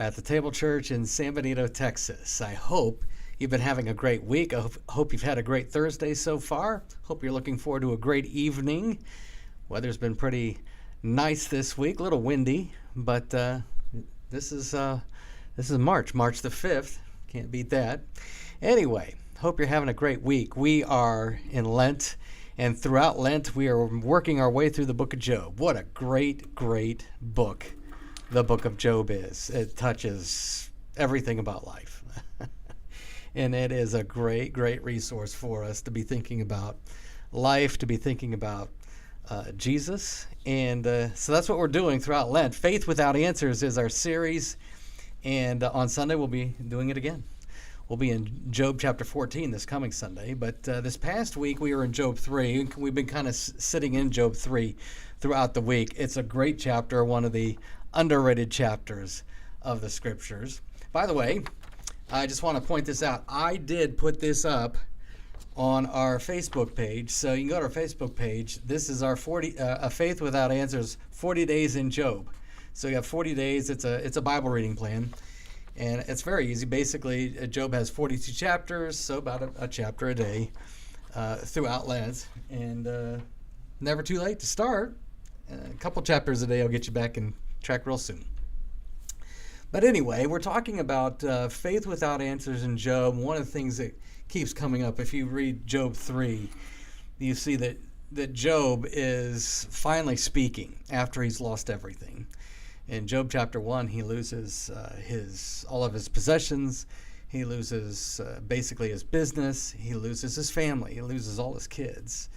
At the Table Church in San Benito, Texas. I hope you've been having a great week. I hope you've had a great Thursday so far. Hope you're looking forward to a great evening. Weather's been pretty nice this week, a little windy, but this is March the 5th. Can't beat that. Anyway, hope you're having a great week. We are in Lent, and throughout Lent, we are working our way through the book of Job. What a great, great book the book of Job is. It touches everything about life. And it is a great, great resource for us to be thinking about life, to be thinking about Jesus. And so that's what we're doing throughout Lent. Faith Without Answers is our series. And on Sunday, we'll be doing it again. We'll be in Job chapter 14 this coming Sunday. But this past week, we were in Job 3. We've been kind of sitting in Job 3 throughout the week. It's a great chapter, one of the underrated chapters of the scriptures. By the way, I just want to point this out. I did put this up on our Facebook page, so you can go to our Facebook page. This is our A Faith Without Answers 40 Days in Job. So you have 40 days. It's a Bible reading plan, and it's very easy. Basically, Job has 42 chapters, so about a chapter a day throughout Lent, and never too late to start. A couple chapters a day will get you back in track real soon. But anyway, we're talking about faith without answers in Job. One of the things that keeps coming up, if you read Job 3, you see that Job is finally speaking after he's lost everything. In Job chapter 1, he loses all of his possessions. He loses basically his business. He loses his family. He loses all his kids.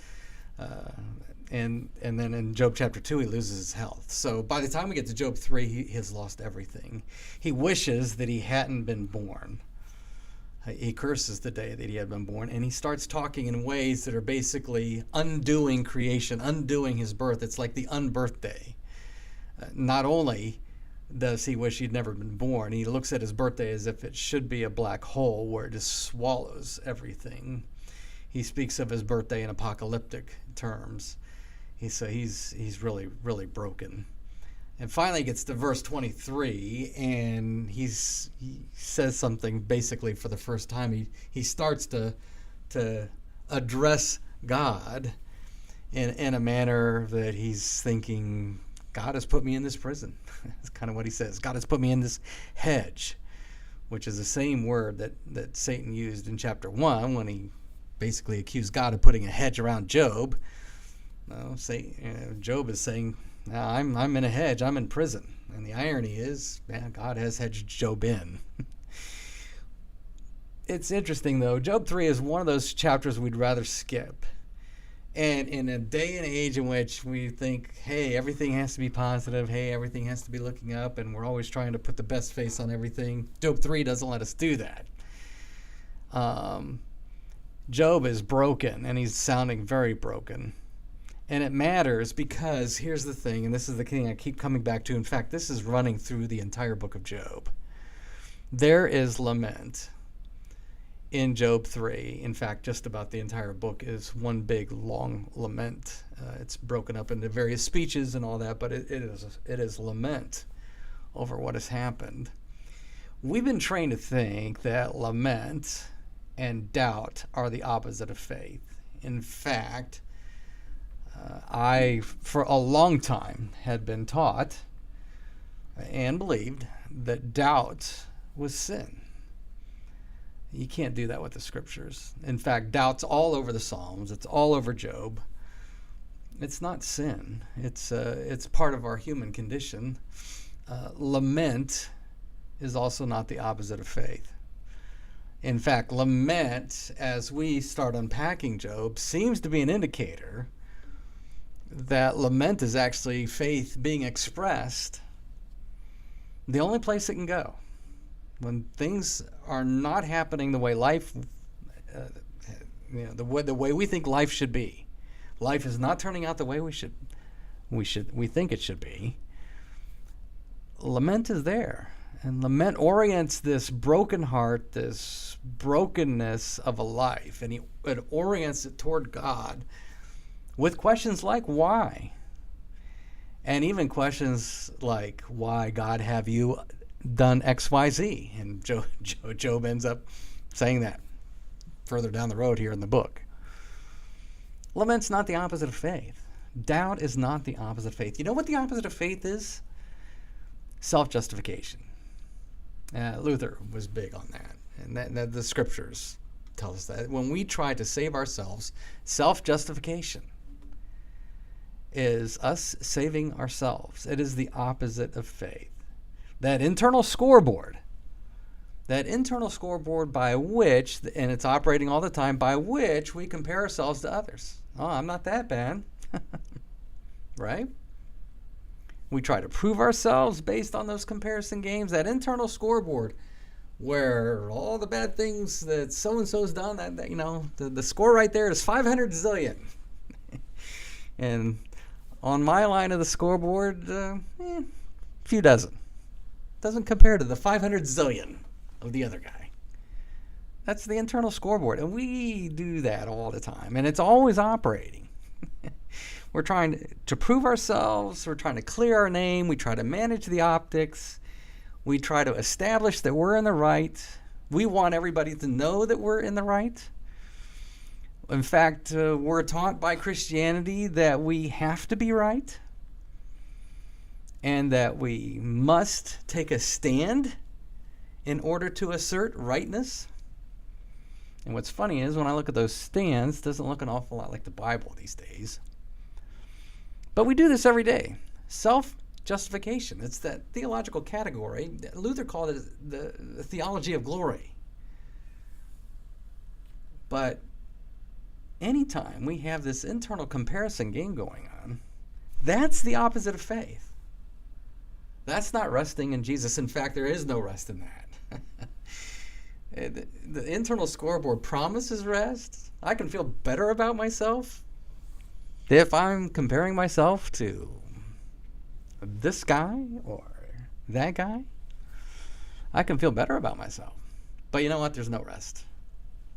And then in Job chapter 2, he loses his health. So by the time we get to Job 3, he has lost everything. He wishes that he hadn't been born. He curses the day that he had been born, and he starts talking in ways that are basically undoing creation, undoing his birth. It's like the unbirth day. Not only does he wish he'd never been born, he looks at his birthday as if it should be a black hole where it just swallows everything. He speaks of his birthday in apocalyptic terms. He's really, really broken. And finally he gets to verse 23, and he says something basically for the first time. He starts to address God in a manner that he's thinking, God has put me in this prison. That's kind of what he says. God has put me in this hedge, which is the same word that Satan used in chapter 1 when he basically accused God of putting a hedge around Job. Job is saying, I'm in a hedge, I'm in prison. And the irony is, God has hedged Job in. It's interesting, though. Job 3 is one of those chapters we'd rather skip. And in a day and age in which we think, hey, everything has to be positive, hey, everything has to be looking up, and we're always trying to put the best face on everything, Job 3 doesn't let us do that. Job is broken, and he's sounding very broken. And it matters because here's the thing, and this is the thing I keep coming back to. In fact, this is running through the entire book of Job. There is lament in Job 3. In fact, just about the entire book is one big, long lament. It's broken up into various speeches and all that, but it is lament over what has happened. We've been trained to think that lament and doubt are the opposite of faith. In fact, I, for a long time, had been taught and believed that doubt was sin. You can't do that with the scriptures. In fact, doubt's all over the Psalms. It's all over Job. It's not sin. It's part of our human condition. Lament is also not the opposite of faith. In fact, lament, as we start unpacking Job, seems to be an indicator that lament is actually faith being expressed the only place it can go. When things are not happening the way life, the way we think life should be, life is not turning out the way we think it should be. Lament is there, and lament orients this broken heart, this brokenness of a life, and it orients it toward God with questions like why, and even questions like, why, God, have you done XYZ. And Job ends up saying that further down the road here in the book. Lament's not the opposite of faith. Doubt is not the opposite of faith. You know what the opposite of faith is? Self-justification. Luther was big on that. And that the scriptures tell us that. When we try to save ourselves, self-justification is us saving ourselves. It is the opposite of faith. That internal scoreboard by which, and it's operating all the time, by which we compare ourselves to others. Oh, I'm not that bad. Right? We try to prove ourselves based on those comparison games, that internal scoreboard where all the bad things that so-and-so's done, that the score right there is 500 zillion. And on my line of the scoreboard, few dozen. Doesn't compare to the 500 zillion of the other guy. That's the internal scoreboard. And we do that all the time. And it's always operating. We're trying to prove ourselves. We're trying to clear our name. We try to manage the optics. We try to establish that we're in the right. We want everybody to know that we're in the right. In fact, we're taught by Christianity that we have to be right and that we must take a stand in order to assert rightness. And what's funny is when I look at those stands, it doesn't look an awful lot like the Bible these days. But we do this every day. Self-justification. It's that theological category. Luther called it the theology of glory. But anytime we have this internal comparison game going on, that's the opposite of faith. That's not resting in Jesus. In fact, there is no rest in that. The internal scoreboard promises rest. I can feel better about myself if I'm comparing myself to this guy or that guy. I can feel better about myself. But you know what? There's no rest.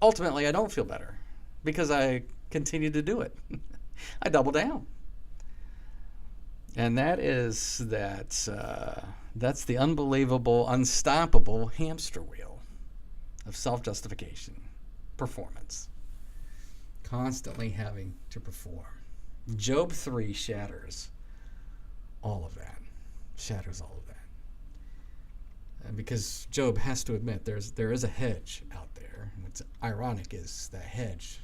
Ultimately, I don't feel better because I continue to do it. I double down. And that's the unbelievable, unstoppable hamster wheel of self-justification, performance, constantly having to perform. Job 3 shatters all of that, And because Job has to admit there is a hedge out there. And what's ironic is that hedge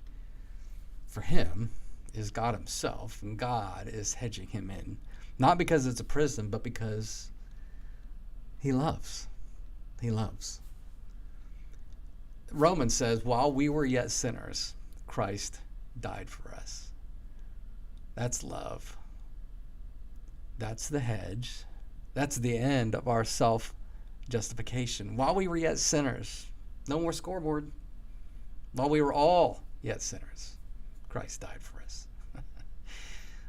for him is God himself, and God is hedging him in. Not because it's a prison, but because he loves. He loves. Romans says, while we were yet sinners, Christ died for us. That's love. That's the hedge. That's the end of our self-justification. While we were yet sinners, no more scoreboard. While we were all yet sinners, Christ died for us.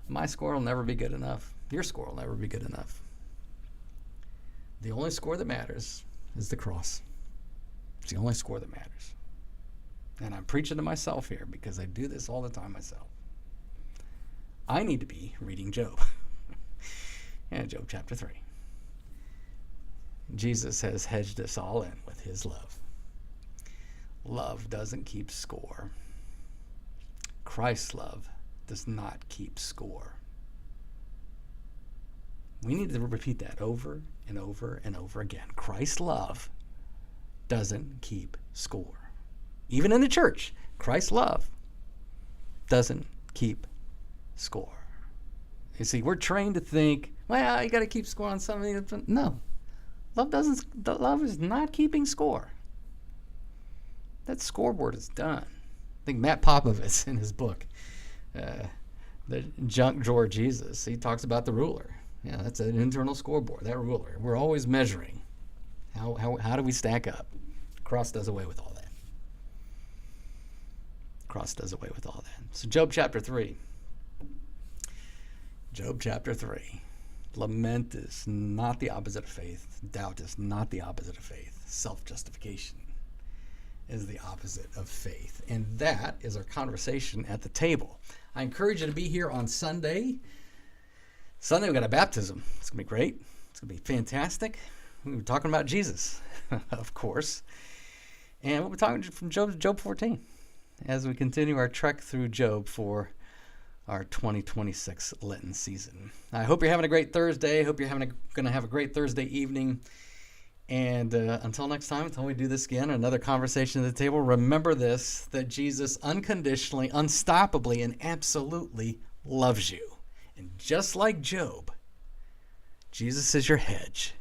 My score will never be good enough. Your score will never be good enough. The only score that matters is the cross. It's the only score that matters. And I'm preaching to myself here because I do this all the time myself. I need to be reading Job. And Job chapter 3. Jesus has hedged us all in with his love. Love doesn't keep score. Christ's love does not keep score. We need to repeat that over and over and over again. Christ's love doesn't keep score. Even in the church, Christ's love doesn't keep score. You see, we're trained to think, well, you got to keep score on something. No. Love is not keeping score. That scoreboard is done. I think Matt Popovich in his book, The Junk Drawer Jesus, he talks about the ruler. Yeah, that's an internal scoreboard, that ruler. We're always measuring. How do we stack up? Cross does away with all that. Cross does away with all that. So Job chapter 3. Job chapter 3. Lament is not the opposite of faith. Doubt is not the opposite of faith. Self-justification is the opposite of faith. And that is our conversation at the table. I encourage you to be here on Sunday. Sunday, we've got a baptism. It's going to be great. It's going to be fantastic. We were talking about Jesus, of course. And we'll be talking from Job 14 as we continue our trek through Job for our 2026 Lenten season. I hope you're having a great Thursday. Hope you're going to have a great Thursday evening. And until next time, until we do this again, another conversation at the table, remember this, that Jesus unconditionally, unstoppably, and absolutely loves you. And just like Job, Jesus is your hedge.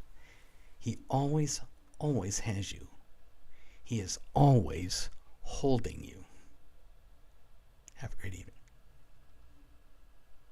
He always, always has you. He is always holding you. Have a great evening.